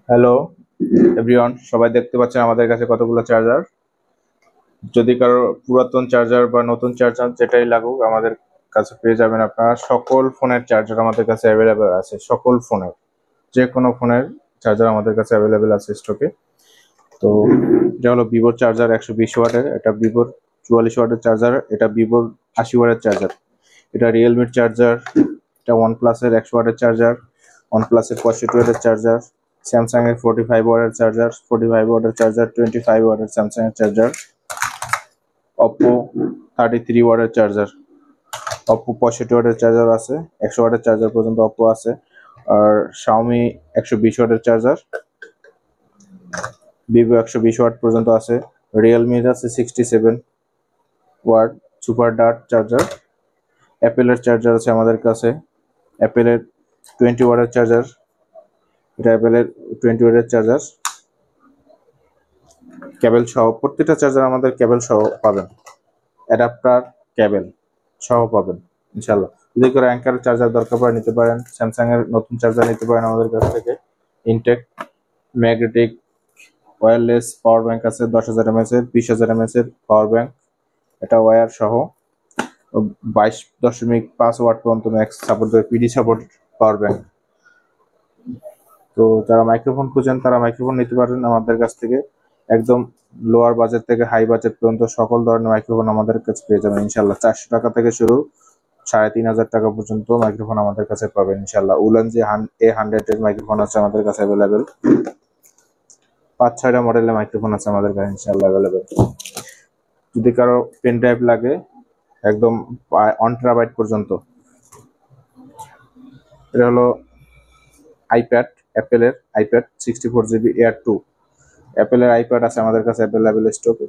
Hello everyone, সবাই দেখতে পাচ্ছেন আমাদের কাছে কতগুলো চার্জার। যদি কারো পুরাতন চার্জার বা নতুন চার্জার যেটাই লাগুক আমাদের কাছে পেয়ে যাবেন। আপনারা সকল ফোনের চার্জার আমাদের কাছে অ্যাভেলেবেল আছে। সকল ফোনের যে কোনো ফোনের চার্জার আমাদের কাছে অ্যাভেলেবেল আছে স্টকে। তো এটা হলো ভিভোর চার্জার 120 ওয়াটের, এটা ভিভোর 44 ওয়াটের চার্জার, এটা ভিভোর 80 ওয়াটের চার্জার, এটা রিয়েলমির চার্জার, এটা ওয়ানপ্লাসের 100 ওয়াটের চার্জার, ওয়ানপ্লাসের 65 ওয়াটের চার্জার, স্যামসাং এর 45 ওয়াটের চার্জার, 45 ওয়াটের চার্জার, 25 ওয়াটের স্যামসাং এর চার্জার, অপো 33 ওয়াটের চার্জার, অপো 65 ওয়াটের চার্জার আছে, 100 ওয়াটের চার্জার পর্যন্ত অপো আছে। আর শাওমি 120 ওয়াটের চার্জার, ভিভো 120 ওয়াট পর্যন্ত আছে, রিয়েলমির আছে 67 ওয়াট সুপার ডার্ট চার্জার, অ্যাপেলের চার্জার আছে আমাদের কাছে, অ্যাপেলের 20 ওয়াটের চার্জার, এটা অ্যাপেলের 20 ওয়াটের চার্জার, কেবল সহ প্রত্যেকটা চার্জার আমাদের কেবল সহ পাবেন, অ্যাডাপ্টার কেবল সহ পাবেন ইনশাল্লাহ। যদি করে অ্যাঙ্কার চার্জার দরকার পড়ে নিতে পারেন, স্যামসাং এর নতুন চার্জার নিতে পারেন আমাদের কাছ থেকে। Intech magnetic wireless power bank আছে 10,000 mAh এর, 20,000 mAh এর পাওয়ার ব্যাংক, এটা ওয়্যার সহ 22.5 ওয়াট পর্যন্ত ম্যাক্স সাপোর্ট দেবে, পিডি সাপোর্ট পাওয়ার ব্যাংক। তো যারা মাইক্রোফোন খুঁজেন তারা মাইক্রোফোন নিতে পারেন আমাদের কাছ থেকে। একদম লোয়ার বাজেট থেকে হাই বাজেট পর্যন্ত সকল ধরনের মাইক্রোফোন আমাদের কাছে পেয়ে যাবেন ইনশাল্লাহ। 400 টাকা থেকে শুরু 3,500 টাকা পর্যন্ত মাইক্রোফোন আমাদের কাছে পাবেন ইনশাল্লাহ। উলান যে A100 এর মাইক্রোফোন আছে আমাদের কাছে অ্যাভেলেবেল, 5-6টা মডেলের মাইক্রোফোন আছে আমাদের কাছে ইনশাল্লাহ অ্যাভেলেবেল। যদি কারো পেন ড্রাইভ লাগে একদম 1 টেরাবাইট পর্যন্ত, এটা হলো আইপ্যাড, অ্যাপেলের আইপ্যাড 64 GB Air 2, অ্যাপেলের আইপ্যাড আছে আমাদের কাছে অ্যাভেলেবেল স্টকে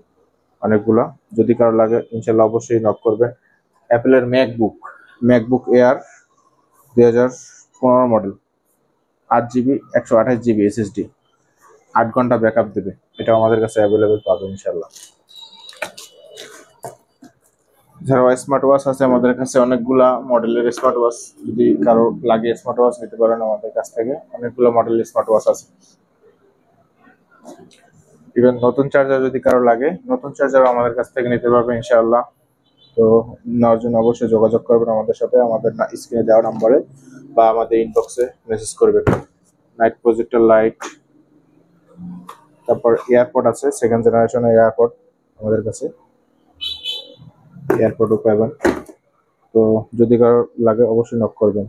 অনেকগুলো। যদি কারো লাগে ইনশাল্লাহ অবশ্যই নক করবেন। অ্যাপেলের MacBook air 2015 model, 8 GB 128 GB SSD, 8 ঘন্টা ব্যাকআপ দেবে, এটাও আমাদের কাছে অ্যাভেলেবেল পাবে ইনশাল্লাহ। এছাড়াও স্মার্ট ওয়াচ আছে আমাদের কাছে অনেকগুলা মডেলের স্মার্ট ওয়াচ, যদি কারো লাগে স্মার্ট ওয়াচ নিতে পারেন আমাদের কাছ থেকে, অনেকগুলো মডেলের স্মার্ট ওয়াচ আছে। ইভেন নতুন চার্জার যদি কারো লাগে নতুন চার্জার আমাদের কাছ থেকে নিতে পারবে ইনশাআল্লাহ। তো নেওয়ার জন্য অবশ্যই যোগাযোগ করবেন আমাদের সাথে, আমাদের স্ক্রিনে দেওয়া নাম্বারে বা আমাদের ইনবক্সে মেসেজ করবেন। নাইট প্রজেক্টর লাইট, তারপর এয়ারপড আছে, সেকেন্ড জেনারেশনের এয়ারপড আমাদের কাছে, এয়ারপডও পাবেন। তো যদি কারো লাগে অবশ্যই নক করবেন।